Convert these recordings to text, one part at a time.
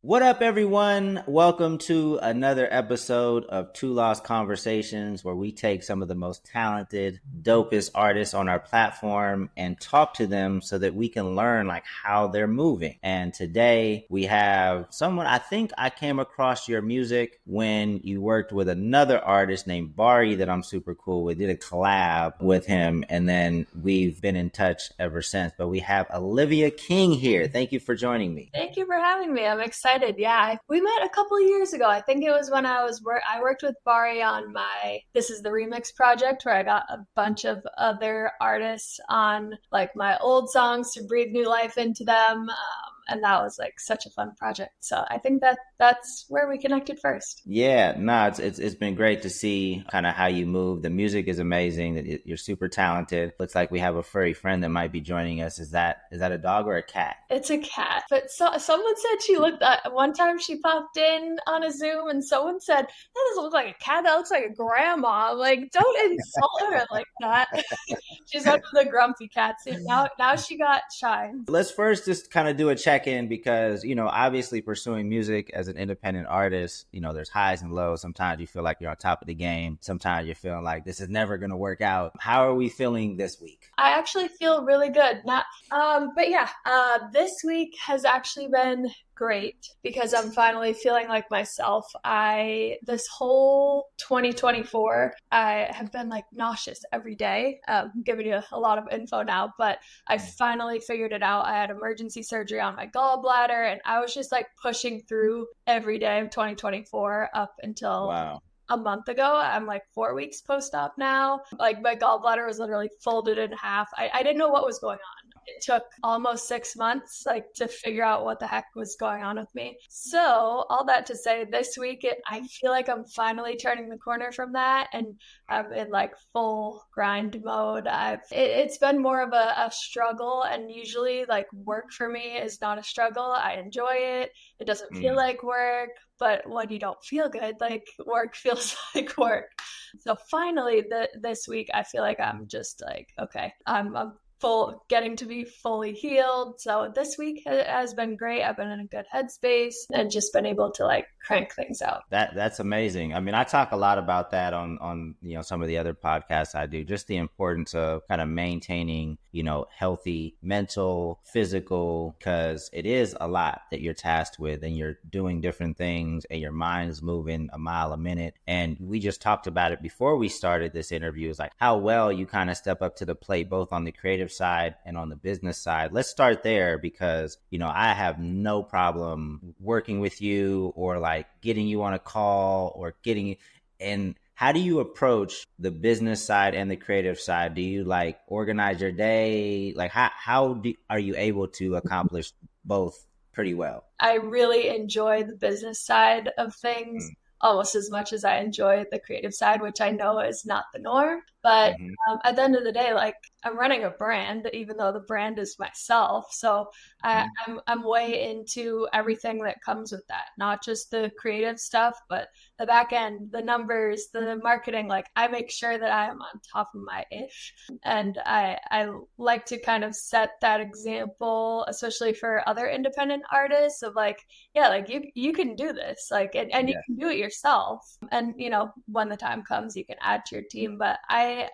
What up, everyone? Welcome to another episode of Two Lost Conversations, where we take some of the most talented, dopest artists on our platform and talk to them so that we can learn like how they're moving. And today we have someone, I think I came across your music when you worked with another artist named Bari that I'm super cool with, did a collab with him. And then we've been in touch ever since. But we have Olivia King here. Thank you for joining me. Thank you for having me. I'm excited. Yeah, we met a couple of years ago. I think it was when I worked with Bari on my This Is the Remix project, where I got a bunch of other artists on like my old songs to breathe new life into them. And that was like such a fun project. So I think that's where we connected first. Yeah, no, it's been great to see kind of how you move. The music is amazing. You're super talented. Looks like we have a furry friend that might be joining us. Is that a dog or a cat? It's a cat. But someone said she looked. One time she popped in on a Zoom, and someone said, "That doesn't look like a cat. That looks like a grandma." I'm like, don't insult her like that. She's one of the grumpy cats. Now she got shines. Let's first just kind of do a check-in because, obviously pursuing music as an independent artist, there's highs and lows. Sometimes you feel like you're on top of the game. Sometimes you're feeling like this is never going to work out. How are we feeling this week? I actually feel really good. This week has actually been great because I'm finally feeling like myself. This whole 2024, I have been like nauseous every day. I'm giving you a lot of info now, but I finally figured it out. I had emergency surgery on my gallbladder, and I was just like pushing through every day of 2024 up until a month ago. I'm like 4 weeks post-op now. Like my gallbladder was literally folded in half. I didn't know what was going on. It took almost 6 months to figure out what the heck was going on with me. So all that to say, this week, I feel like I'm finally turning the corner from that, and I'm in like full grind mode. It's been more of a struggle, and usually like work for me is not a struggle. I enjoy it. It doesn't feel like work. But when you don't feel good, like work feels like work. So finally, this week, I feel like I'm just like, okay, I'm getting to be fully healed. So this week has been great. I've been in a good headspace and just been able to like crank things out. That's amazing. I mean, I talk a lot about that on some of the other podcasts I do, just the importance of kind of maintaining, healthy mental, physical, because it is a lot that you're tasked with and you're doing different things and your mind is moving a mile a minute. And we just talked about it before we started this interview, is like how well you kind of step up to the plate, both on the creative side and on the business side. Let's start there because, I have no problem working with you or like getting you on a call or and how do you approach the business side and the creative side? Do you like organize your day? Like are you able to accomplish both pretty well? I really enjoy the business side of things. Almost as much as I enjoy the creative side, which I know is not the norm. But at the end of the day, like I'm running a brand, even though the brand is myself. So I'm way into everything that comes with that, not just the creative stuff, but the back end, the numbers, the marketing. Like I make sure that I am on top of my ish. And I like to kind of set that example, especially for other independent artists of like, yeah, like you can do this, like, and you can do it yourself. And, when the time comes, you can add to your team. But I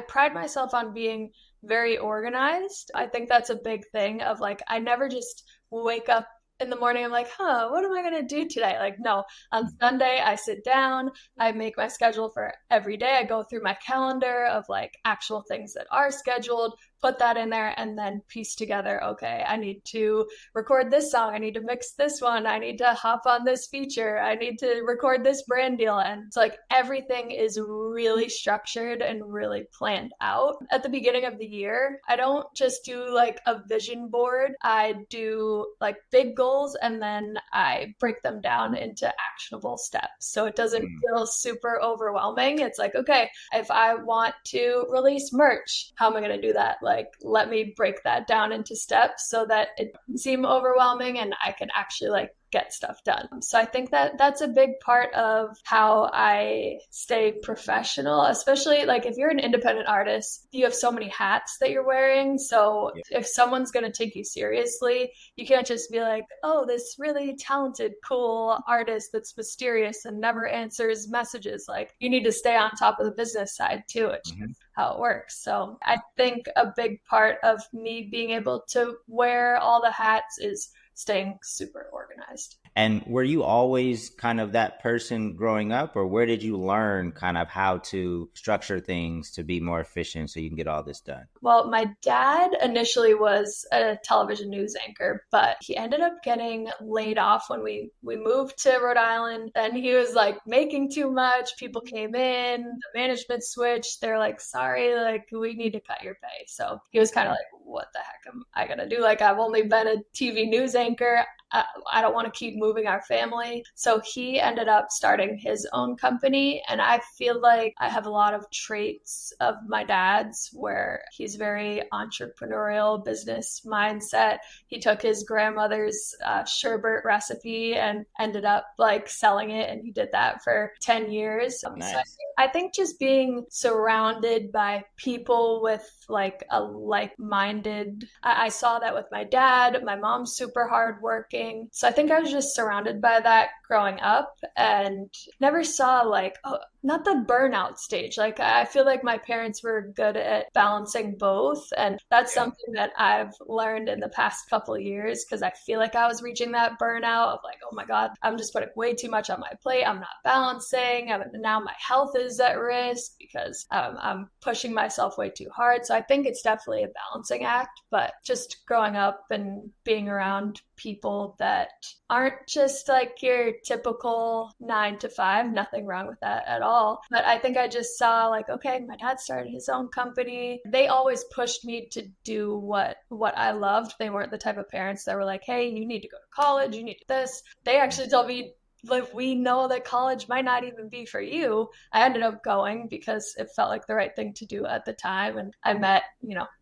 pride myself on being very organized. I think that's a big thing of like, I never just wake up in the morning, I'm like, what am I going to do today? Like, no, on Sunday, I sit down, I make my schedule for every day. I go through my calendar of like actual things that are scheduled, put that in there, and then piece together, okay, I need to record this song. I need to mix this one. I need to hop on this feature. I need to record this brand deal. And it's like everything is really structured and really planned out. At the beginning of the year, I don't just do like a vision board. I do like big goals and then I break them down into actionable steps. So it doesn't feel super overwhelming. It's like, okay, if I want to release merch, how am I going to do that? Like, let me break that down into steps so that it doesn't seem overwhelming and I can actually like get stuff done. So I think that that's a big part of how I stay professional, especially like if you're an independent artist, you have so many hats that you're wearing. So if someone's going to take you seriously, you can't just be like, oh, this really talented, cool artist that's mysterious and never answers messages. Like you need to stay on top of the business side too, which is how it works. So I think a big part of me being able to wear all the hats is staying super organized. And were you always kind of that person growing up, or where did you learn kind of how to structure things to be more efficient so you can get all this done? Well, my dad initially was a television news anchor, but he ended up getting laid off when we moved to Rhode Island, and he was like making too much. People came in, the management switched. They're like, sorry, like we need to cut your pay. So he was kind of like, what the heck am I gonna do? Like I've only been a TV news anchor. I don't want to keep moving our family. So he ended up starting his own company. And I feel like I have a lot of traits of my dad's, where he's very entrepreneurial, business mindset. He took his grandmother's sherbet recipe and ended up like selling it. And he did that for 10 years. Nice. So I think just being surrounded by people with like a like-minded, I saw that with my dad. My mom's super hardworking. So I think I was just surrounded by that growing up and never saw like, oh, not the burnout stage. Like I feel like my parents were good at balancing both. And that's something that I've learned in the past couple of years, because I feel like I was reaching that burnout of like, oh my God, I'm just putting way too much on my plate. I'm not balancing. Now my health is at risk because I'm pushing myself way too hard. So I think it's definitely a balancing act, but just growing up and being around people that aren't just like your typical 9 to 5, nothing wrong with that at all. But I think I just saw like, okay, my dad started his own company. They always pushed me to do what I loved. They weren't the type of parents that were like, hey, you need to go to college, you need to do this. They actually told me, like, we know that college might not even be for you. I ended up going because it felt like the right thing to do at the time. And I met,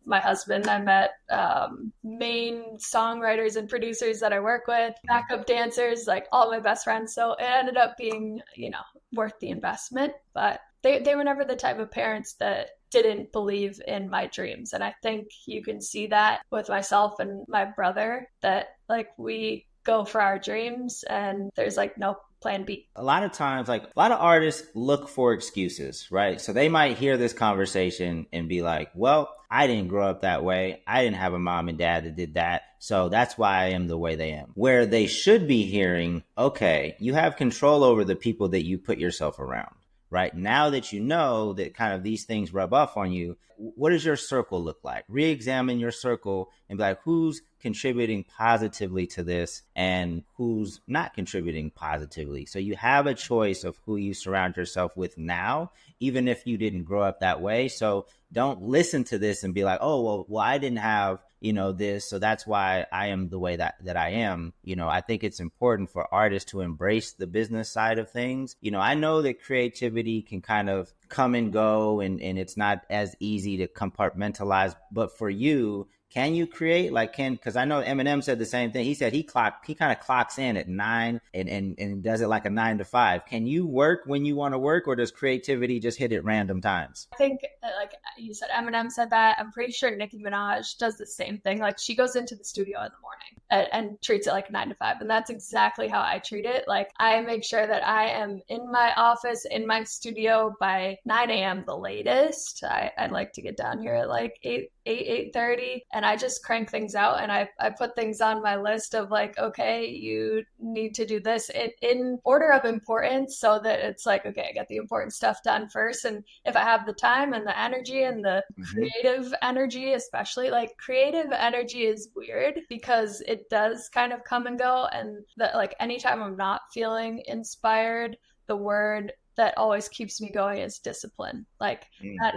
my husband, I met main songwriters and producers that I work with, backup dancers, like all my best friends. So it ended up being, worth the investment. But they were never the type of parents that didn't believe in my dreams. And I think you can see that with myself and my brother, that like we go for our dreams and there's like no plan B. A lot of times, like a lot of artists look for excuses, right? So they might hear this conversation and be like, well, I didn't grow up that way. I didn't have a mom and dad that did that. So that's why I am the way they am. Where they should be hearing, okay, you have control over the people that you put yourself around. Right now that you know that kind of these things rub off on you, what does your circle look like? Re-examine your circle and be like, who's contributing positively to this and who's not contributing positively. So you have a choice of who you surround yourself with now, even if you didn't grow up that way. So don't listen to this and be like, oh, well, I didn't have this, so that's why I am the way that I am. I think it's important for artists to embrace the business side of things. I know that creativity can kind of come and go and it's not as easy to compartmentalize, but for you, can you create because I know Eminem said the same thing. He said he kind of clocks in at 9 and does it like a 9 to 5. Can you work when you want to work, or does creativity just hit at random times? I think like you said, Eminem said that. I'm pretty sure Nicki Minaj does the same thing. Like she goes into the studio in the morning and treats it like a 9 to 5. And that's exactly how I treat it. Like I make sure that I am in my office, in my studio by 9 a.m. the latest. I'd like to get down here at like 8:30, and I just crank things out, and I put things on my list of like, okay, you need to do this in order of importance, so that it's like, okay, I get the important stuff done first, and if I have the time and the energy and the creative energy, especially like creative energy is weird because it does kind of come and go, and that like anytime I'm not feeling inspired, the word that always keeps me going is discipline. Like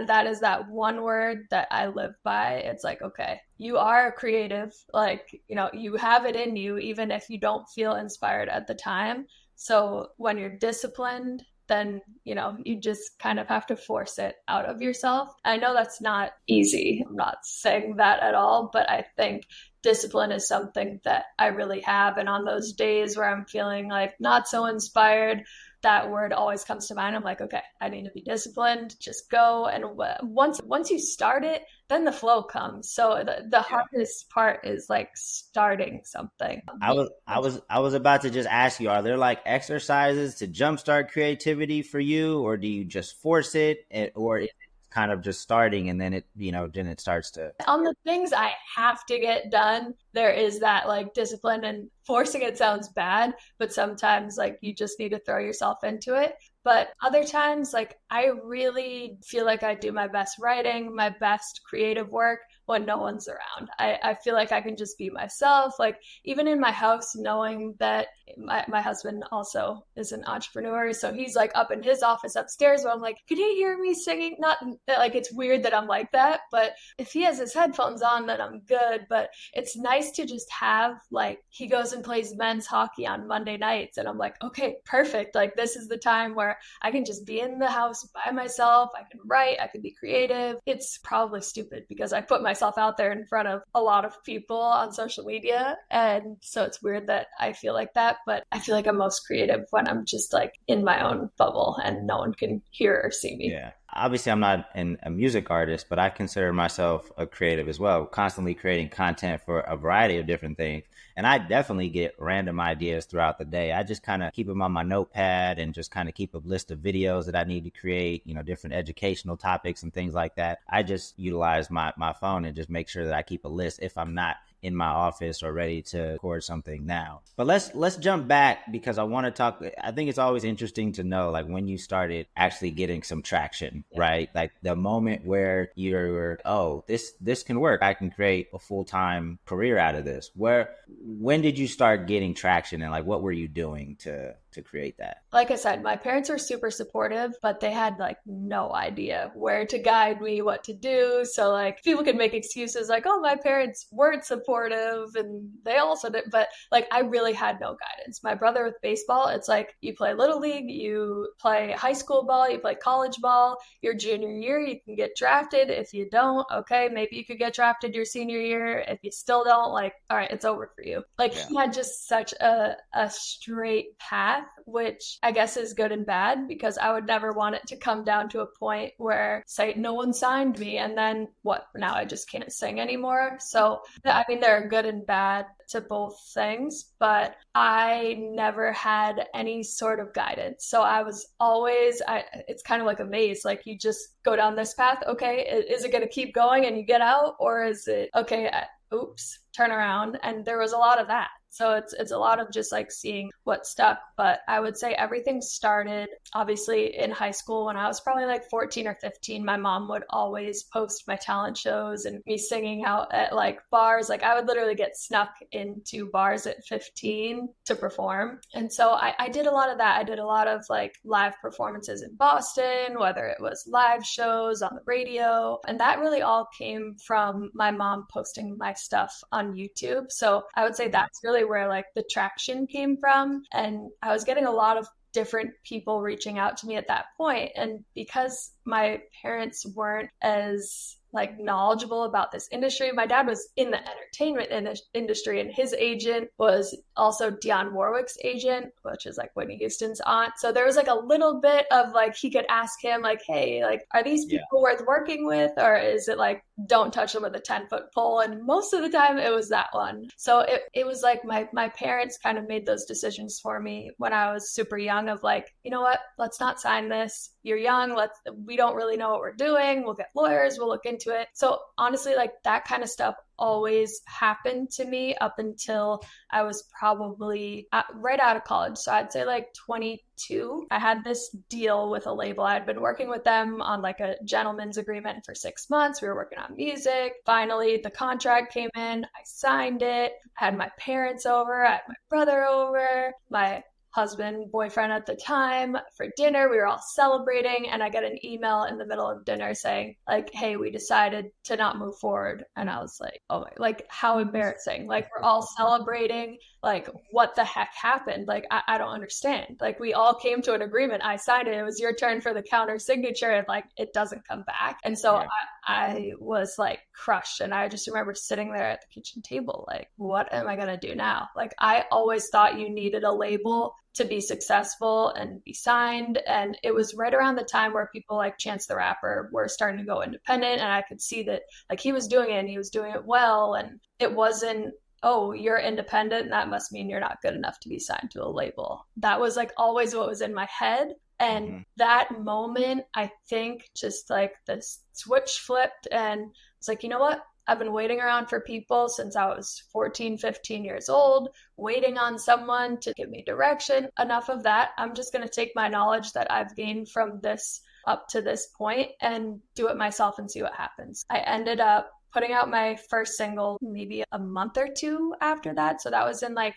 that is that one word that I live by. It's like, okay, you are creative. Like, you have it in you, even if you don't feel inspired at the time. So when you're disciplined then, you just kind of have to force it out of yourself. I know that's not easy. I'm not saying that at all, but I think discipline is something that I really have. And on those days where I'm feeling like not so inspired, that word always comes to mind. I'm like, okay, I need to be disciplined, just go. And once you start it, then the flow comes. So the hardest part is like starting something. I was about to just ask you, are there like exercises to jumpstart creativity for you, or do you just force it, or is it kind of just starting and then then it starts to. On the things I have to get done, there is that like discipline, and forcing it sounds bad, but sometimes like you just need to throw yourself into it. But other times, like I really feel like I do my best writing, my best creative work when no one's around. I feel like I can just be myself. Like even in my house, knowing that my husband also is an entrepreneur. So he's like up in his office upstairs, but I'm like, could he hear me singing? Not that like it's weird that I'm like that, but if he has his headphones on, then I'm good. But it's nice to just have like, he goes and plays men's hockey on Monday nights. And I'm like, okay, perfect. Like this is the time where I can just be in the house by myself. I can write, I can be creative. It's probably stupid because I put myself out there in front of a lot of people on social media. And so it's weird that I feel like that, but I feel like I'm most creative when I'm just like in my own bubble and no one can hear or see me. Yeah. Obviously, I'm not a music artist, but I consider myself a creative as well, constantly creating content for a variety of different things. And I definitely get random ideas throughout the day. I just kind of keep them on my notepad and just kind of keep a list of videos that I need to create, different educational topics and things like that. I just utilize my phone and just make sure that I keep a list if I'm not in my office or ready to record something now. But let's jump back, because I want to talk. I think it's always interesting to know like when you started actually getting some traction, right? Like the moment where you're, oh, this can work. I can create a full-time career out of this. When did you start getting traction, and like what were you doing to create that? Like I said, my parents were super supportive, but they had like no idea where to guide me, what to do. So like people could make excuses like, oh, my parents weren't supportive and they also did, but like I really had no guidance. My brother with baseball, it's like you play little league, you play high school ball, you play college ball, your junior year, you can get drafted. If you don't, okay, maybe you could get drafted your senior year. If you still don't, like, all right, it's over for you. Like he had just such a straight path, which I guess is good and bad, because I would never want it to come down to a point where, say, no one signed me and then what, now I just can't sing anymore. So I mean, there are good and bad to both things, but I never had any sort of guidance. So I was always, it's kind of like a maze. Like you just go down this path. Okay, is it going to keep going and you get out? Or is it, okay, oops, turn around? And there was a lot of that. So it's a lot of just like seeing what stuck. But I would say everything started obviously in high school when I was probably like 14 or 15. My mom would always post my talent shows and me singing out at like bars. Like I would literally get snuck into bars at 15 to perform. And so I did a lot of that. I did a lot of like live performances in Boston, whether it was live shows on the radio. And that really all came from my mom posting my stuff on YouTube. So I would say that's really where like the traction came from. And I was getting a lot of different people reaching out to me at that point. And because my parents weren't as like knowledgeable about this industry. My dad was in the entertainment industry, and his agent was also Dionne Warwick's agent, which is like Whitney Houston's aunt. So there was like a little bit of like, he could ask him like, hey, like, are these people worth working with? Or is it like, don't touch them with a 10-foot pole? And most of the time it was that one. So it was like my parents kind of made those decisions for me when I was super young of like, you know what, let's not sign this. You're young. We don't really know what we're doing. We'll get lawyers. We'll look into it. So honestly, like that kind of stuff always happened to me up until I was probably right out of college. So I'd say like 22. I had this deal with a label. I'd been working with them on like a gentleman's agreement for 6 months. We were working on music. Finally, the contract came in. I signed it. I had my parents over. I had my brother over. My husband, boyfriend at the time for dinner. We were all celebrating, and I get an email in the middle of dinner saying, like, hey, we decided to not move forward. And I was like, oh my, like, how embarrassing. Like, we're all celebrating. Like, what the heck happened? Like, I don't understand. Like, we all came to an agreement. I signed it. It was your turn for the counter signature, and like, it doesn't come back. And so yeah. I was like crushed. And I just remember sitting there at the kitchen table, like, what am I going to do now? Like, I always thought you needed a label to be successful and be signed. And it was right around the time where people like Chance the Rapper were starting to go independent. And I could see that like he was doing it and he was doing it well. And it wasn't, oh, you're independent, that must mean you're not good enough to be signed to a label. That was like always what was in my head. And that moment, I think just like the switch flipped and it's like, you know what? I've been waiting around for people since I was 14, 15 years old, waiting on someone to give me direction. Enough of that. I'm just going to take my knowledge that I've gained from this up to this point and do it myself and see what happens. I ended up putting out my first single maybe a month or two after that. So that was in like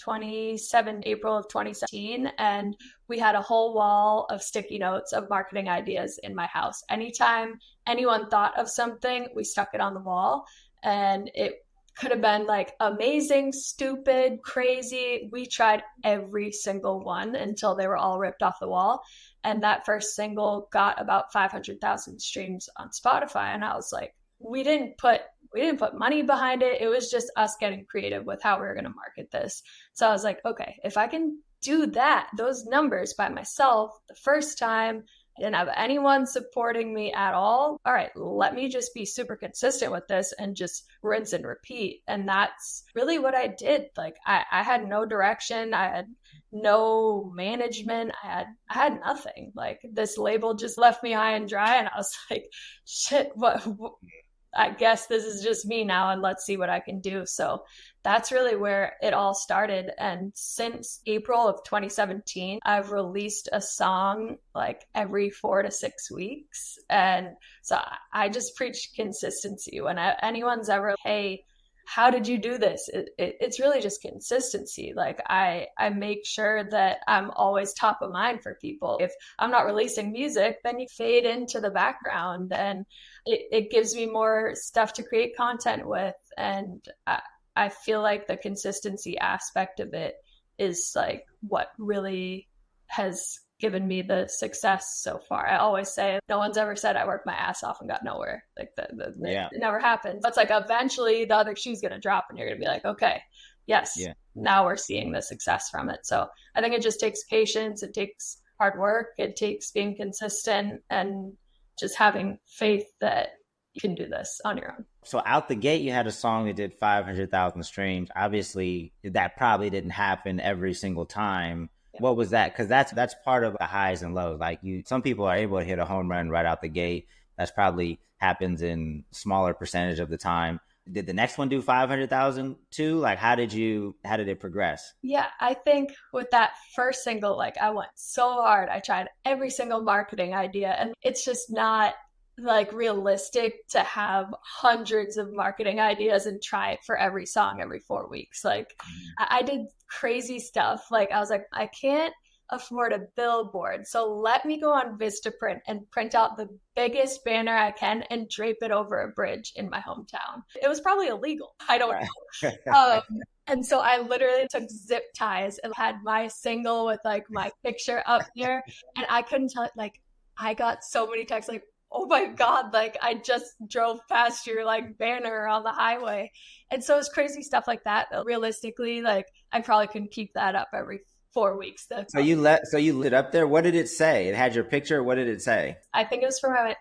April of 2017. And we had a whole wall of sticky notes of marketing ideas in my house. Anytime anyone thought of something, we stuck it on the wall. And it could have been like amazing, stupid, crazy. We tried every single one until they were all ripped off the wall. And that first single got about 500,000 streams on Spotify. And I was like, we didn't put money behind it. It was just us getting creative with how we were going to market this. So I was like, okay, if I can do that, those numbers by myself the first time, I didn't have anyone supporting me at all. All right, let me just be super consistent with this and just rinse and repeat. And that's really what I did. Like I had no direction. I had no management. I had nothing. Like this label just left me high and dry. And I was like, shit, what I guess this is just me now and let's see what I can do. So that's really where it all started. And since April of 2017, I've released a song like every 4 to 6 weeks. And so I just preach consistency. When anyone's ever, hey, how did you do this? It's really just consistency. Like I make sure that I'm always top of mind for people. If I'm not releasing music, then you fade into the background and it gives me more stuff to create content with. And I feel like the consistency aspect of it is like what really has given me the success so far. I always say no one's ever said I worked my ass off and got nowhere. Like it never happens. It's like eventually the other shoe's going to drop and you're going to be like, okay, yes, now we're seeing the success from it. So I think it just takes patience. It takes hard work. It takes being consistent and just having faith that you can do this on your own. So out the gate, you had a song that did 500,000 streams. Obviously, that probably didn't happen every single time. What was that? Because that's part of the highs and lows. Like some people are able to hit a home run right out the gate. That's probably happens in smaller percentage of the time. Did the next one do 500,000 too? Like how did it progress? Yeah, I think with that first single, like I went so hard. I tried every single marketing idea and it's just not like realistic to have hundreds of marketing ideas and try it for every song every 4 weeks. Like I did crazy stuff. Like I was like, I can't afford a billboard. So let me go on Vistaprint and print out the biggest banner I can and drape it over a bridge in my hometown. It was probably illegal. I don't know. And so I literally took zip ties and had my single with like my picture up here. And I couldn't tell it. Like I got so many texts like, oh my God, like I just drove past your like banner on the highway. And so it's crazy stuff like that. Realistically, like I probably couldn't keep that up every 4 weeks. So you lit up there. What did it say? It had your picture. What did it say? I think it was for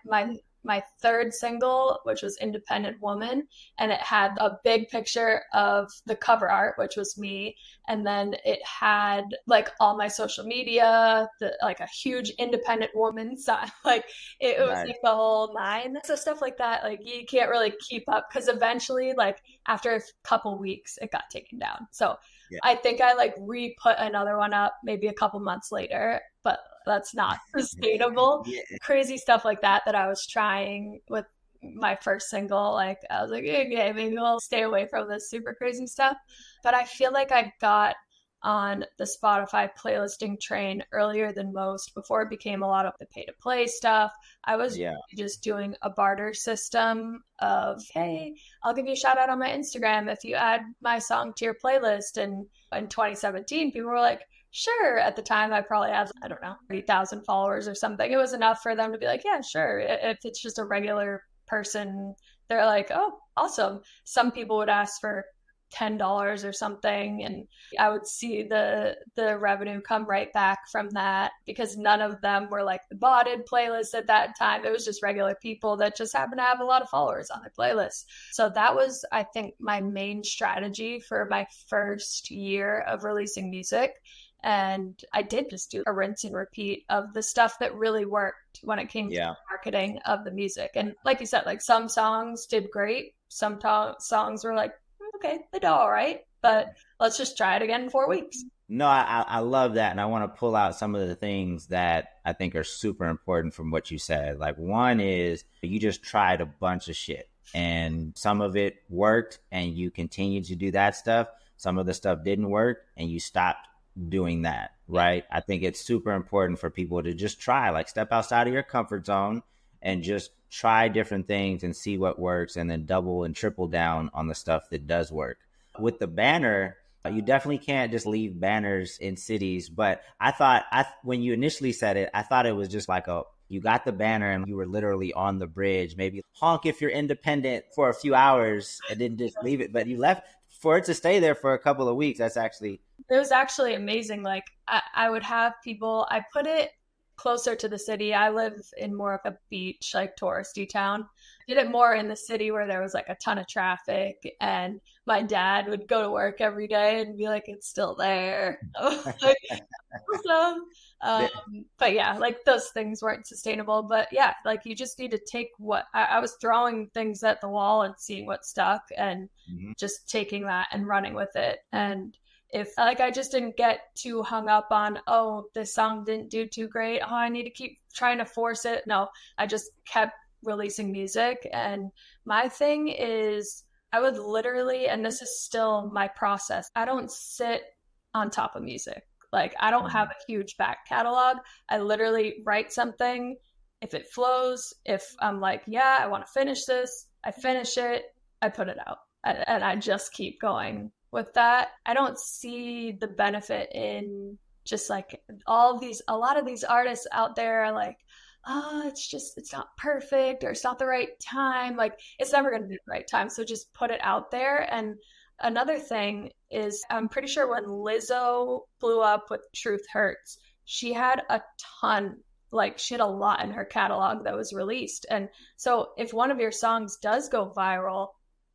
my third single, which was Independent Woman. And it had a big picture of the cover art, which was me. And then it had like all my social media, like a huge independent woman sign. Like it was like the whole nine. So stuff like that, like you can't really keep up because eventually, like after a couple weeks, it got taken down. So I think I like re-put another one up maybe a couple months later, but that's not sustainable. Crazy stuff like that I was trying with my first single. Like I was like, okay, maybe we'll stay away from this super crazy stuff. But I feel like I got on the Spotify playlisting train earlier than most before it became a lot of the pay to play stuff. I was just doing a barter system of, hey, I'll give you a shout out on my Instagram if you add my song to your playlist. And in 2017, people were like, sure. At the time, I probably had, I don't know, 30,000 followers or something. It was enough for them to be like, yeah, sure. If it's just a regular person, they're like, oh, awesome. Some people would ask for $10 or something, and I would see the revenue come right back from that, because none of them were like the botted playlist at that time. It was just regular people that just happened to have a lot of followers on their playlist. So that was, I think, my main strategy for my first year of releasing music. And I did just do a rinse and repeat of the stuff that really worked when it came to the marketing of the music. And like you said, like some songs did great. Some songs were like, okay, they do all right, but let's just try it again in 4 weeks. No, I love that. And I want to pull out some of the things that I think are super important from what you said. Like, one is you just tried a bunch of shit and some of it worked and you continued to do that stuff. Some of the stuff didn't work and you stopped doing that, right? I think it's super important for people to just try, like step outside of your comfort zone and just try different things and see what works, and then double and triple down on the stuff that does work. With the banner, you definitely can't just leave banners in cities. But I thought, when you initially said it, I thought it was just like you got the banner and you were literally on the bridge, maybe honk if you're independent for a few hours and then just leave it. But you left for it to stay there for a couple of weeks. It was actually amazing. Like I would have people, I put it closer to the city. I live in more of a beach, like touristy town. Did it more in the city where there was like a ton of traffic, and my dad would go to work every day and be like, it's still there. Like, awesome. But yeah, like those things weren't sustainable. But yeah, like you just need to take what I was throwing things at the wall and seeing what stuck, and just taking that and running with it. And if like I just didn't get too hung up on, oh, this song didn't do too great, oh, I need to keep trying to force it. No, I just kept releasing music. And my thing is, I would literally, and this is still my process, I don't sit on top of music. Like I don't have a huge back catalog. I literally write something. If it flows, if I'm like, yeah, I want to finish this, I finish it, I put it out, and I just keep going with that. I don't see the benefit in just like a lot of these artists out there are like, oh, it's not perfect, or it's not the right time. Like it's never going to be the right time. So just put it out there. And another thing is, I'm pretty sure when Lizzo blew up with Truth Hurts, she had a ton, like she had a lot in her catalog that was released. And so if one of your songs does go viral,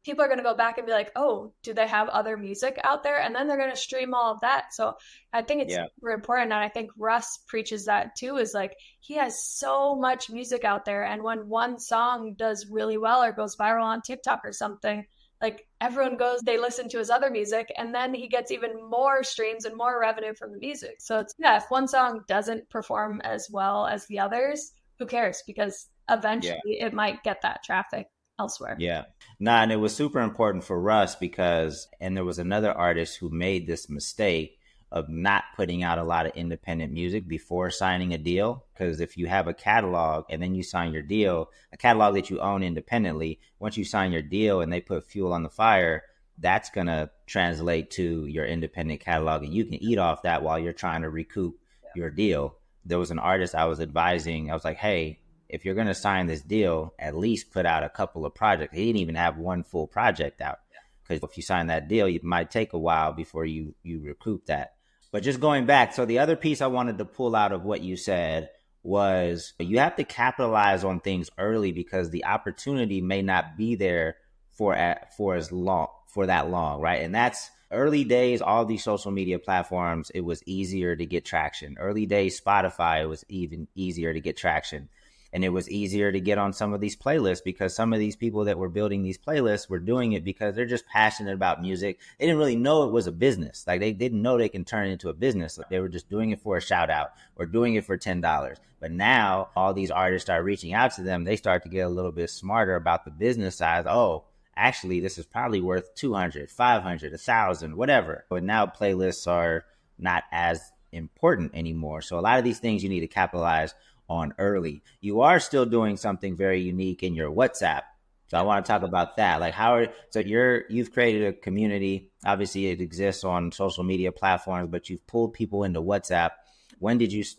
people are going to go back and be like, oh, do they have other music out there? And then they're going to stream all of that. So I think it's super important. And I think Russ preaches that too, is like, he has so much music out there. And when one song does really well or goes viral on TikTok or something, like everyone goes, they listen to his other music, and then he gets even more streams and more revenue from the music. So it's, if one song doesn't perform as well as the others, who cares? Because eventually it might get that traffic elsewhere. Yeah. Nah, and it was super important for Russ because, and there was another artist who made this mistake of not putting out a lot of independent music before signing a deal. Because if you have a catalog and then you sign your deal, a catalog that you own independently, once you sign your deal and they put fuel on the fire, that's going to translate to your independent catalog, and you can eat off that while you're trying to recoup your deal. There was an artist I was advising. I was like, hey, if you're going to sign this deal, at least put out a couple of projects. He didn't even have one full project out, because if you sign that deal, it might take a while before you recoup that. But just going back, so the other piece I wanted to pull out of what you said was you have to capitalize on things early, because the opportunity may not be there for that long, right? And that's early days. All these social media platforms, it was easier to get traction. Early days Spotify, it was even easier to get traction. And it was easier to get on some of these playlists, because some of these people that were building these playlists were doing it because they're just passionate about music. They didn't really know it was a business. Like they didn't know they can turn it into a business. They were just doing it for a shout out or doing it for $10. But now all these artists are reaching out to them. They start to get a little bit smarter about the business side. Oh, actually, this is probably worth 200, 500, 1,000, whatever. But now playlists are not as important anymore. So a lot of these things you need to capitalize on early. You are still doing something very unique in your WhatsApp. So I want to talk about that. Like you've created a community. Obviously it exists on social media platforms, but you've pulled people into WhatsApp.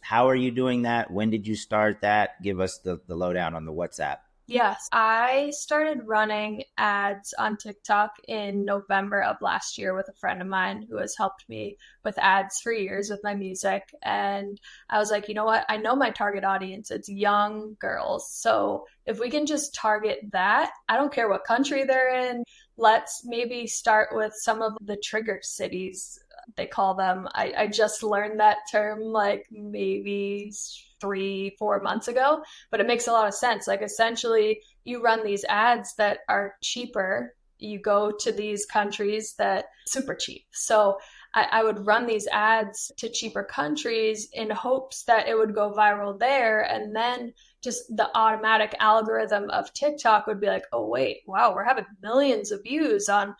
How are you doing that? When did you start that? Give us the lowdown on the WhatsApp. Yes, I started running ads on TikTok in November of last year with a friend of mine who has helped me with ads for years with my music. And I was like, you know what? I know my target audience, it's young girls. So if we can just target that, I don't care what country they're in. Let's maybe start with some of the trigger cities, they call them. I just learned that term like maybe 3, 4 months ago, but it makes a lot of sense. Like essentially, you run these ads that are cheaper. You go to these countries that super cheap. So I would run these ads to cheaper countries in hopes that it would go viral there. And then just the automatic algorithm of TikTok would be like, oh wait, wow, we're having millions of views on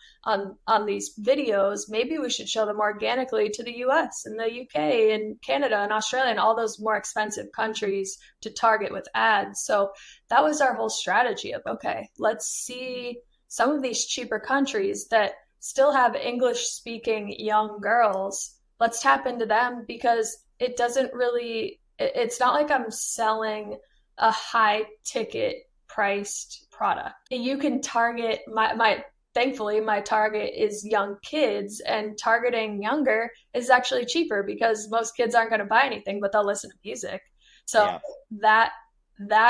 these videos. Maybe we should show them organically to the US and the UK and Canada and Australia and all those more expensive countries to target with ads. So that was our whole strategy of, okay, let's see some of these cheaper countries that still have English speaking young girls. Let's tap into them because it's not like I'm selling a high ticket priced product. You can target thankfully my target is young kids, and targeting younger is actually cheaper because most kids aren't going to buy anything, but they'll listen to music. So yeah. that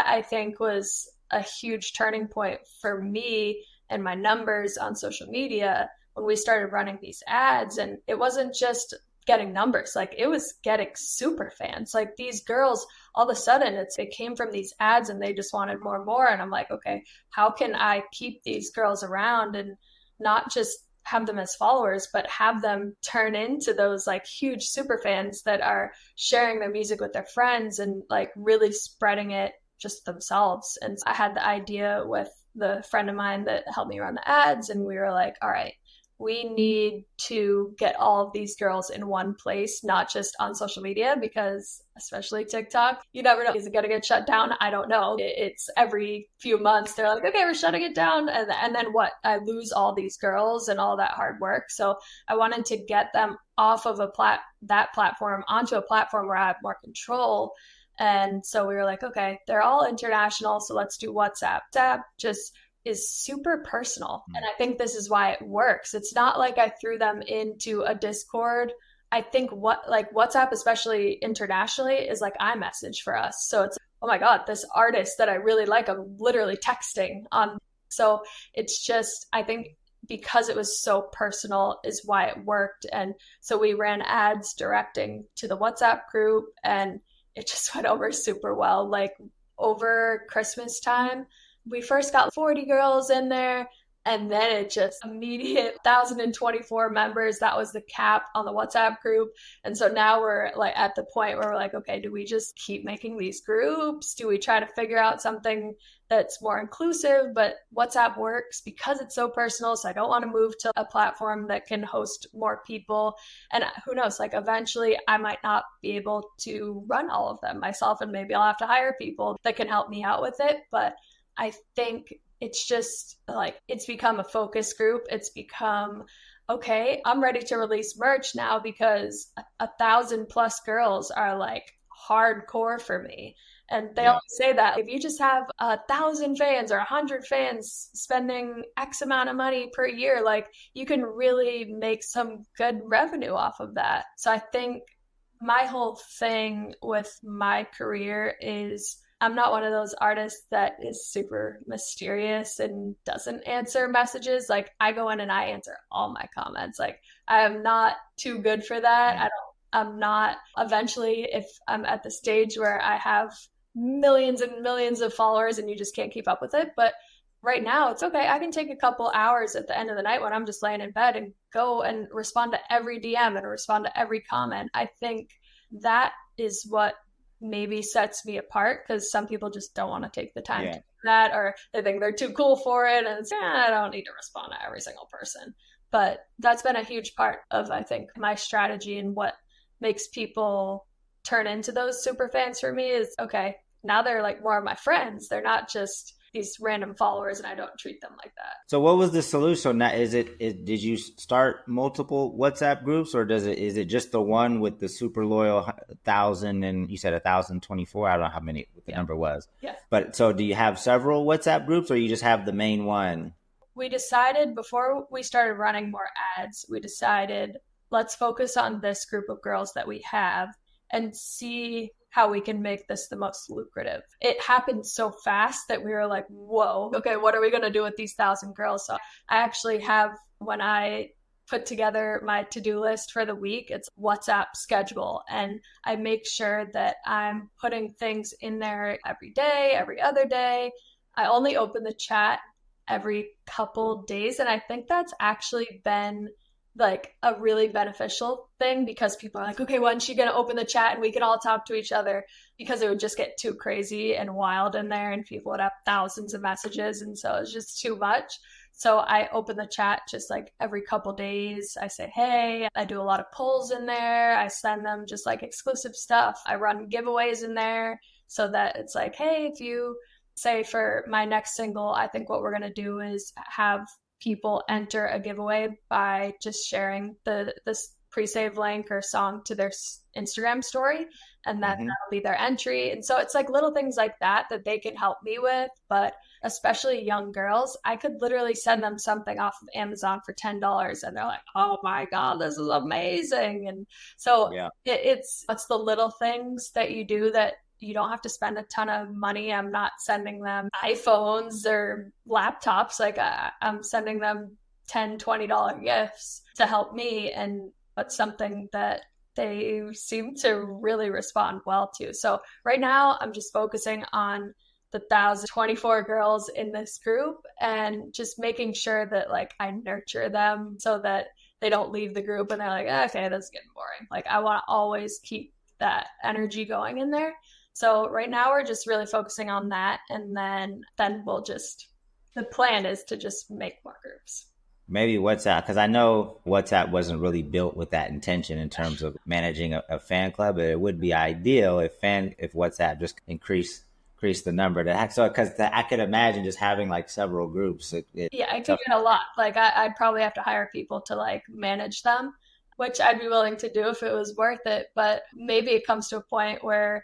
I think was a huge turning point for me and my numbers on social media when we started running these ads. And it wasn't just getting numbers, like it was getting super fans. Like these girls, all of a sudden it came from these ads and they just wanted more and more. And I'm like, okay, how can I keep these girls around and not just have them as followers, but have them turn into those like huge super fans that are sharing their music with their friends and like really spreading it just themselves. And I had the idea with the friend of mine that helped me run the ads, and we were like, all right, we need to get all of these girls in one place, not just on social media, because especially TikTok, you never know. Is it going to get shut down? I don't know. It's every few months. They're like, okay, we're shutting it down. And then what? I lose all these girls and all that hard work. So I wanted to get them off of that platform onto a platform where I have more control. And so we were like, okay, they're all international, so let's do WhatsApp. WhatsApp just is super personal. And I think this is why it works. It's not like I threw them into a Discord. I think WhatsApp, especially internationally, is like iMessage for us. So it's, oh my God, this artist that I really like, I'm literally texting on. So it's just, I think because it was so personal is why it worked. And so we ran ads directing to the WhatsApp group, and it just went over super well. Like over Christmas time, we first got 40 girls in there, and then it just immediate 1,024 members. That was the cap on the WhatsApp group. And so now we're like at the point where we're like, okay, do we just keep making these groups? Do we try to figure out something that's more inclusive? But WhatsApp works because it's so personal. So I don't want to move to a platform that can host more people. And who knows, like eventually I might not be able to run all of them myself, and maybe I'll have to hire people that can help me out with it. But I think it's just like, it's become a focus group. It's become, okay, I'm ready to release merch now because 1,000+ girls are like hardcore for me. And they always say that if you just have 1,000 fans or 100 fans spending X amount of money per year, like you can really make some good revenue off of that. So I think my whole thing with my career is I'm not one of those artists that is super mysterious and doesn't answer messages. Like I go in and I answer all my comments. Like I am not too good for that. I'm not, eventually, if I'm at the stage where I have millions and millions of followers and you just can't keep up with it. But right now it's okay. I can take a couple hours at the end of the night when I'm just laying in bed and go and respond to every DM and respond to every comment. I think that is what maybe sets me apart, because some people just don't want to take the time to do that, or they think they're too cool for it, and it's, I don't need to respond to every single person. But that's been a huge part of, I think, my strategy and what makes people turn into those super fans for me is okay, now they're like more of my friends. They're not just these random followers and I don't treat them like that. So what was the solution? So now did you start multiple WhatsApp groups, or is it just the one with the super loyal 1,000, and you said 1,024? I don't know how many what the number was. Yeah. But so do you have several WhatsApp groups, or you just have the main one? We decided before we started running more ads, we decided let's focus on this group of girls that we have and see how we can make this the most lucrative. It happened so fast that we were like, whoa, okay, what are we going to do with these 1,000 girls? So I actually have, when I put together my to-do list for the week, it's WhatsApp schedule. And I make sure that I'm putting things in there every day, every other day. I only open the chat every couple days. And I think that's actually been like a really beneficial thing because people are like, okay, when's she going to open the chat and we can all talk to each other, because it would just get too crazy and wild in there and people would have thousands of messages. And so it's just too much. So I open the chat just like every couple days. I say, hey, I do a lot of polls in there. I send them just like exclusive stuff. I run giveaways in there so that it's like, hey, if you say for my next single, I think what we're going to do is have people enter a giveaway by just sharing this pre-save link or song to their Instagram story, and then that'll be their entry. And so it's like little things like that they can help me with. But especially young girls, I could literally send them something off of Amazon for $10 and they're like, oh my God, this is amazing. And so it's the little things that you do that you don't have to spend a ton of money. I'm not sending them iPhones or laptops. Like I'm sending them $10, $20 gifts to help me. And that's something that they seem to really respond well to. So right now I'm just focusing on the 1,024 girls in this group and just making sure that like I nurture them so that they don't leave the group and they're like, okay, this is getting boring. Like I want to always keep that energy going in there. So right now we're just really focusing on that. And then the plan is to just make more groups. Maybe WhatsApp, because I know WhatsApp wasn't really built with that intention in terms of managing a fan club, but it would be ideal if WhatsApp just increase the number because I could imagine just having like several groups. It could get a lot. Like I'd probably have to hire people to like manage them, which I'd be willing to do if it was worth it. But maybe it comes to a point where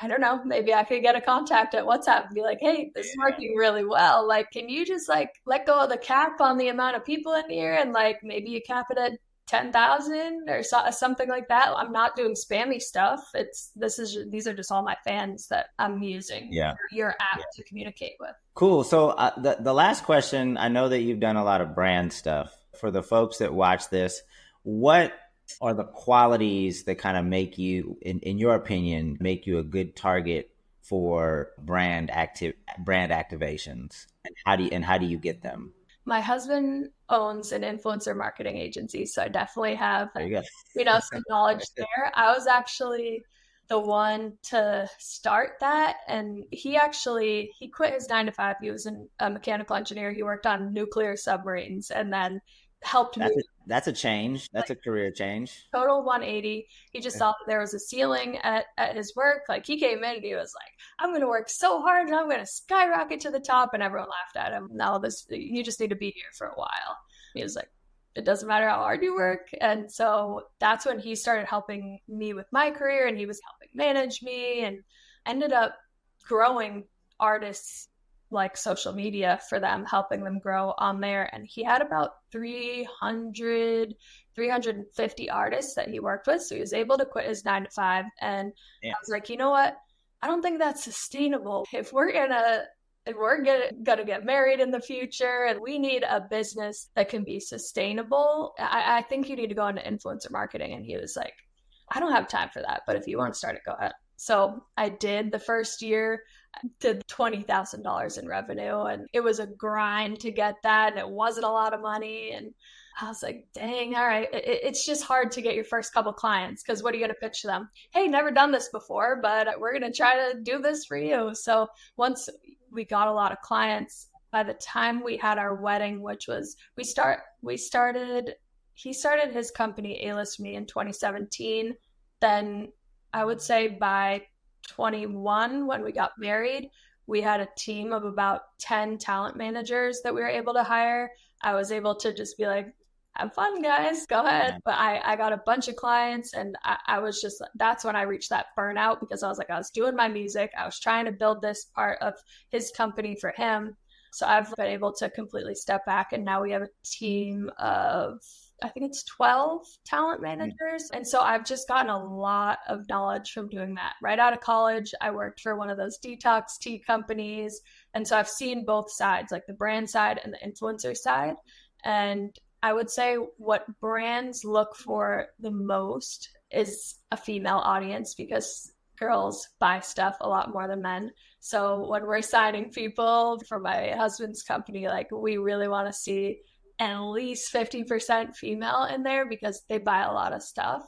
I don't know, maybe I could get a contact at WhatsApp and be like, hey, this is working really well. Like, can you just like let go of the cap on the amount of people in here and like maybe you cap it at 10,000 or something like that? I'm not doing spammy stuff. These are just all my fans that I'm using your app to communicate with. Cool. So the last question, I know that you've done a lot of brand stuff. For the folks that watch this, what are the qualities that kind of make you, in your opinion, make you a good target for brand activations, and how do you get them? My husband owns an influencer marketing agency, so I definitely have some knowledge there. I was actually the one to start that, and he quit his 9 to 5. He was a mechanical engineer. He worked on nuclear submarines, and then helped me. That's a change. That's a career change. Total 180. He just thought that there was a ceiling at his work. Like he came in and he was like, I'm going to work so hard and I'm going to skyrocket to the top. And everyone laughed at him. No, you just need to be here for a while. He was like, it doesn't matter how hard you work. And so that's when he started helping me with my career, and he was helping manage me, and ended up growing artists like social media for them, helping them grow on there. And he had about 350 artists that he worked with. So he was able to quit his 9 to 5. And I was like, you know what? I don't think that's sustainable. If we're gonna get married in the future and we need a business that can be sustainable, I think you need to go into influencer marketing. And he was like, I don't have time for that, but if you want to start it, go ahead. So I did. The first year, did $20,000 in revenue, and it was a grind to get that, and it wasn't a lot of money. And I was like, dang, all right. It's just hard to get your first couple clients, because what are you going to pitch them? Hey, never done this before, but we're going to try to do this for you. So once we got a lot of clients, by the time we had our wedding, which was, he started his company, A-List Me, in 2017. then I would say by 21, when we got married, we had a team of about 10 talent managers that we were able to hire. I was able to just be like, have fun, guys, go ahead. But I got a bunch of clients, and I was just, that's when I reached that burnout, because I was like, I was doing my music, I was trying to build this part of his company for him. So I've been able to completely step back, and now we have a team of, I think it's 12 talent managers. And so I've just gotten a lot of knowledge from doing that. Right out of college, I worked for one of those detox tea companies. And so I've seen both sides, like the brand side and the influencer side. And I would say what brands look for the most is a female audience, because girls buy stuff a lot more than men. So when we're signing people for my husband's company, like we really want to see at least 50% female in there, because they buy a lot of stuff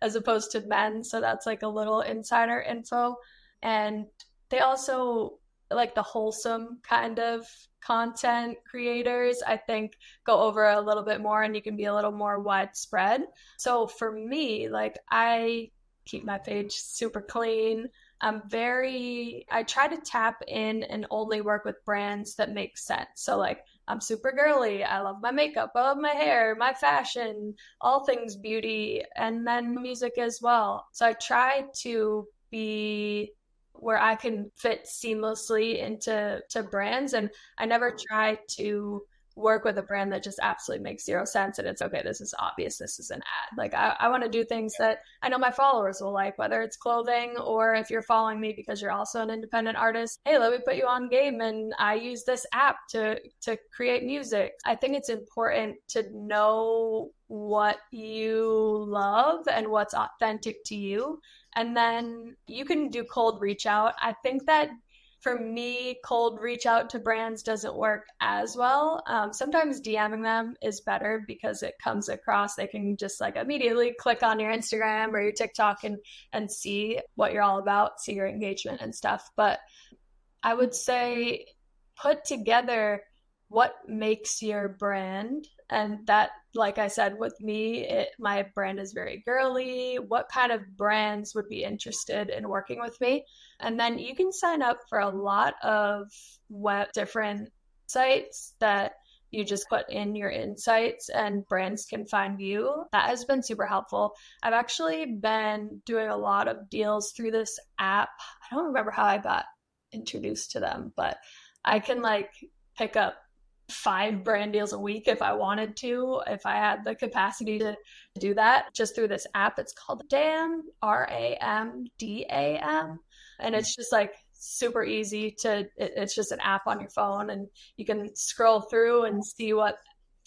as opposed to men. So that's like a little insider info. And they also like the wholesome kind of content creators, I think, go over a little bit more, and you can be a little more widespread. So for me, like I keep my page super clean. I try to tap in and only work with brands that make sense. So like I'm super girly. I love my makeup. I love my hair, my fashion, all things beauty, and then music as well. So I try to be where I can fit seamlessly into brands. And I never try to work with a brand that just absolutely makes zero sense and it's okay, this is obvious, this is an ad. Like I want to do things that I know my followers will like, whether it's clothing, or if you're following me because you're also an independent artist, hey, let me put you on game and I use this app to create music. I think it's important to know what you love and what's authentic to you, and then you can do cold reach out. I think that for me, cold reach out to brands doesn't work as well. Sometimes DMing them is better because it comes across, they can just like immediately click on your Instagram or your TikTok and see what you're all about, see your engagement and stuff. But I would say put together what makes your brand. And that, like I said, with me, my brand is very girly. What kind of brands would be interested in working with me? And then you can sign up for a lot of different sites that you just put in your insights and brands can find you. That has been super helpful. I've actually been doing a lot of deals through this app. I don't remember how I got introduced to them, but I can like pick up 5 brand deals a week if I wanted to, if I had the capacity to do that just through this app. It's called Ramdam, Ramdam. And it's just like super easy it's just an app on your phone, and you can scroll through and see what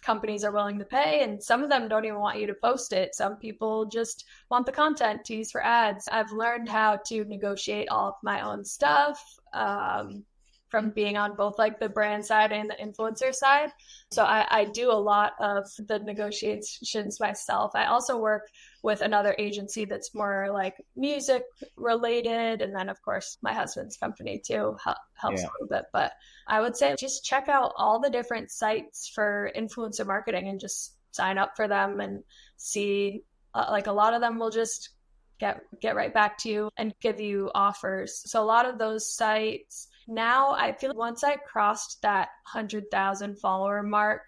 companies are willing to pay. And some of them don't even want you to post it. Some people just want the content to use for ads. I've learned how to negotiate all of my own stuff. From being on both like the brand side and the influencer side. So I do a lot of the negotiations myself. I also work with another agency that's more like music related. And then of course my husband's company too helps a little bit. But I would say just check out all the different sites for influencer marketing and just sign up for them and see, like a lot of them will just get right back to you and give you offers. So a lot of those sites, now I feel like once I crossed that 100,000 follower mark,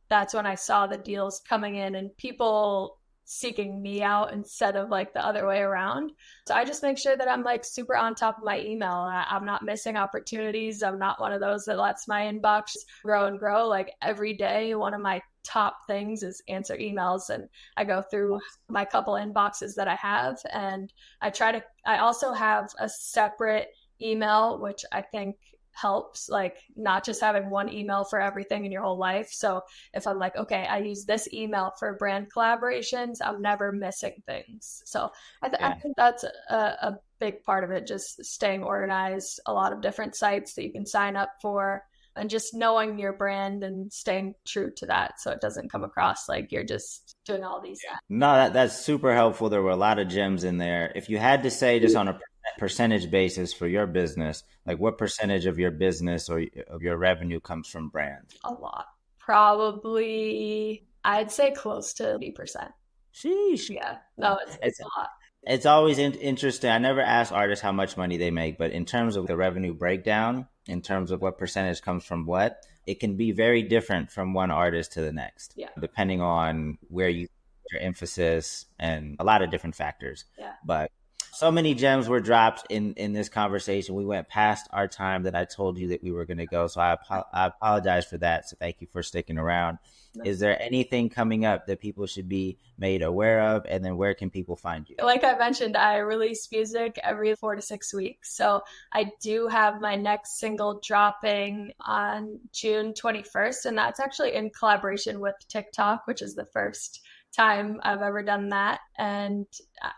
that's when I saw the deals coming in and people seeking me out instead of like the other way around. So I just make sure that I'm like super on top of my email. I'm not missing opportunities. I'm not one of those that lets my inbox grow and grow. Like every day, one of my top things is answer emails, and I go through my couple inboxes that I have, and I also have a separate email, which I think helps, like not just having one email for everything in your whole life. So if I'm like, okay, I use this email for brand collaborations, I'm never missing things. So I think that's a big part of it, just staying organized, a lot of different sites that you can sign up for, and just knowing your brand and staying true to that so it doesn't come across like you're just doing all these. No, that's super helpful. There were a lot of gems in there. If you had to say just on a percentage basis for your business, like what percentage of your business or of your revenue comes from brands? A lot. Probably, I'd say close to 80%. Sheesh. Yeah. No, it's a lot. It's always interesting. I never ask artists how much money they make, but in terms of the revenue breakdown, in terms of what percentage comes from what, it can be very different from one artist to the next, Yeah. depending on where you your emphasis and a lot of different factors. Yeah. But so many gems were dropped in this conversation. We went past our time that I told you that we were going to go. So I apologize for that. So thank you for sticking around. No. Is there anything coming up that people should be made aware of? And then where can people find you? Like I mentioned, I release music every 4 to 6 weeks. So I do have my next single dropping on June 21st. And that's actually in collaboration with TikTok, which is the first time I've ever done that. And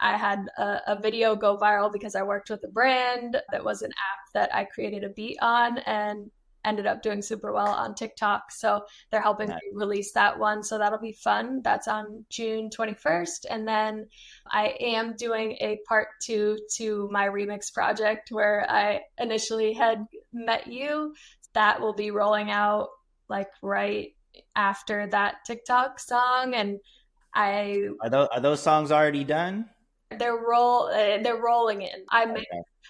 I had a video go viral because I worked with a brand that was an app that I created a beat on and ended up doing super well on TikTok. So they're helping me release that one. So that'll be fun. That's on June 21st. And then I am doing a part 2 to my remix project where I initially had met you. That will be rolling out like right after that TikTok song. And are those songs already done? They're rolling in.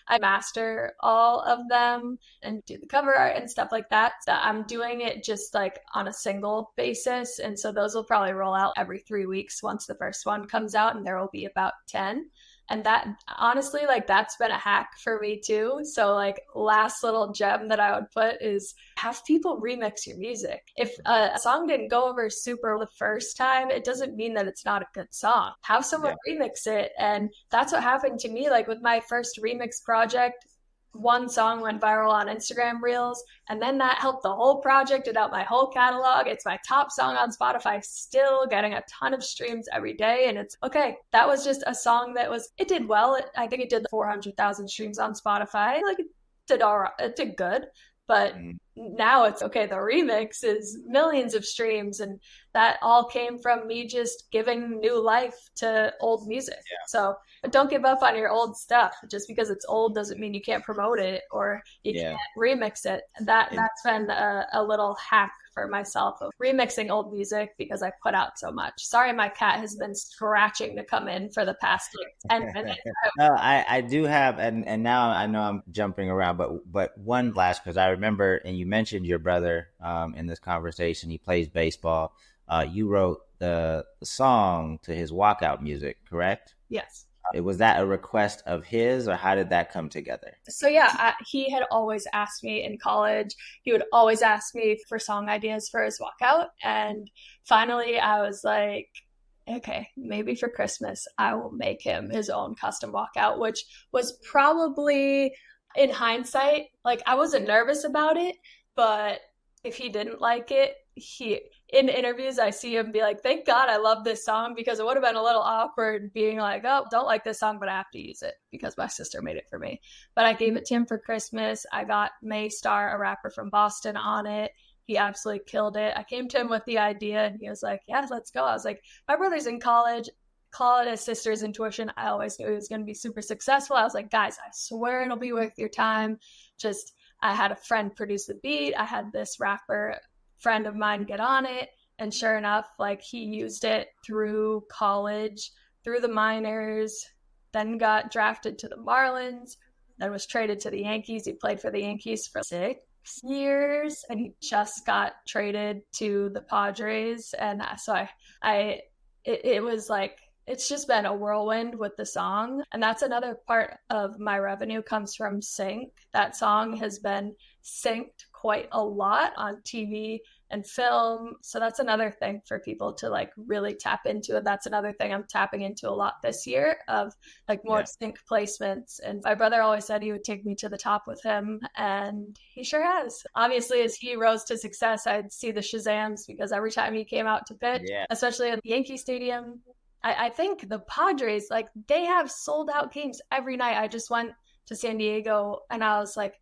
I master all of them and do the cover art and stuff like that. So I'm doing it just like on a single basis. And so those will probably roll out every 3 weeks once the first one comes out, and there will be about 10. And that honestly, like that's been a hack for me too. So like last little gem that I would put is have people remix your music. If a song didn't go over super the first time, it doesn't mean that it's not a good song. Have someone remix it. And that's what happened to me. Like with my first remix project, one song went viral on Instagram Reels, and then that helped the whole project and out my whole catalog. It's my top song on Spotify, still getting a ton of streams every day. And it's okay. That was just a song it did well. I think it did 400,000 streams on Spotify. Like it did good. But now it's okay. The remix is millions of streams, and that all came from me just giving new life to old music. Yeah. So don't give up on your old stuff. Just because it's old doesn't mean you can't promote it or you can't remix it. That's been a little hack for myself of remixing old music because I put out so much. Sorry, my cat has been scratching to come in for the past 10 minutes. No, I do have, and now I know I'm jumping around, but one last, because I remember, and you mentioned your brother in this conversation. He plays baseball. You wrote the song to his walkout music, correct? Yes. Was that a request of his, or how did that come together? So yeah, he had always asked me in college. He would always ask me for song ideas for his walkout. And finally I was like, okay, maybe for Christmas, I will make him his own custom walkout, which was probably, in hindsight, like I wasn't nervous about it, but if he didn't like it, in interviews, I see him be like, thank God I love this song, because it would have been a little awkward being like, oh, don't like this song, but I have to use it because my sister made it for me. But I gave it to him for Christmas. I got Maystar, a rapper from Boston, on it. He absolutely killed it. I came to him with the idea and he was like, yeah, let's go. I was like, my brother's in college. Call it his sister's intuition. I always knew he was going to be super successful. I was like, guys, I swear it'll be worth your time. I had a friend produce the beat. I had this rapper friend of mine get on it, and sure enough, like he used it through college, through the minors, then got drafted to the Marlins, then was traded to the Yankees. He played for the Yankees for 6 years, and he just got traded to the Padres. And so it was like, it's just been a whirlwind with the song. And that's another part of my revenue comes from sync. That song has been synced quite a lot on TV and film. So that's another thing for people to like really tap into. And that's another thing I'm tapping into a lot this year, of like more sync placements. And my brother always said he would take me to the top with him, and he sure has. Obviously, as he rose to success, I'd see the Shazams because every time he came out to pitch, especially at Yankee Stadium, I think the Padres, like they have sold out games every night. I just went to San Diego and I was like,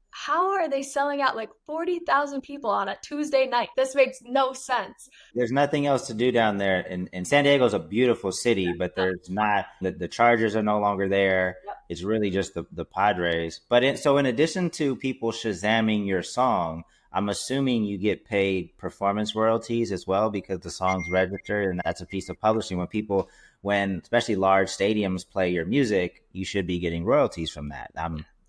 how are they selling out like 40,000 people on a Tuesday night? This makes no sense. There's nothing else to do down there. And San Diego's a beautiful city, but there's not, the Chargers are no longer there. Yep. It's really just the Padres. But so in addition to people Shazamming your song, I'm assuming you get paid performance royalties as well because the song's registered, and that's a piece of publishing. When especially large stadiums play your music, you should be getting royalties from that.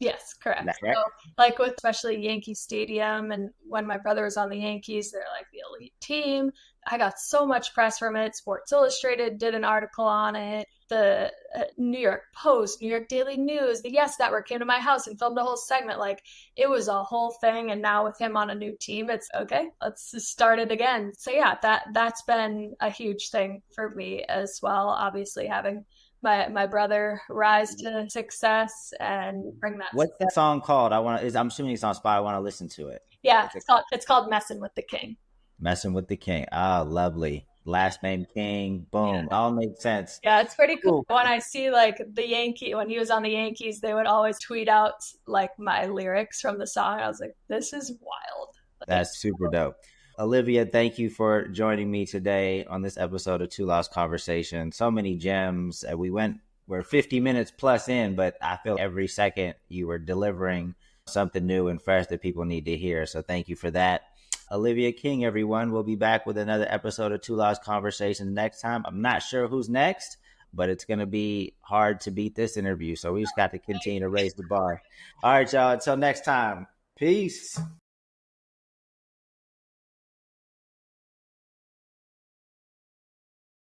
Yes, Is correct. that correct? So, like with especially Yankee Stadium, and when my brother was on the Yankees, they're like the elite team. I got so much press from it. Sports Illustrated did an article on it. The New York Post, New York Daily News, the Yes Network came to my house and filmed a whole segment. Like it was a whole thing. And now with him on a new team, it's okay. Let's just start it again. So yeah, that's been a huge thing for me as well. Obviously, having my brother rise to success and bring that. What's that song called? I'm assuming it's on Spotify. I want to listen to it. Yeah, it's called Messing with the King. Messing with the King. Ah, lovely. Last name King. Boom. All makes sense. Yeah, it's pretty cool. When I see like when he was on the Yankees, they would always tweet out like my lyrics from the song. I was like, this is wild. That's super dope. Olivia, thank you for joining me today on this episode of Two Lost Conversation. So many gems. We're 50 minutes plus in, but I feel every second you were delivering something new and fresh that people need to hear. So thank you for that. Olivia King, everyone. We'll be back with another episode of Two Lost Conversations next time. I'm not sure who's next, but it's going to be hard to beat this interview. So we just got to continue to raise the bar. All right, y'all. Until next time. Peace.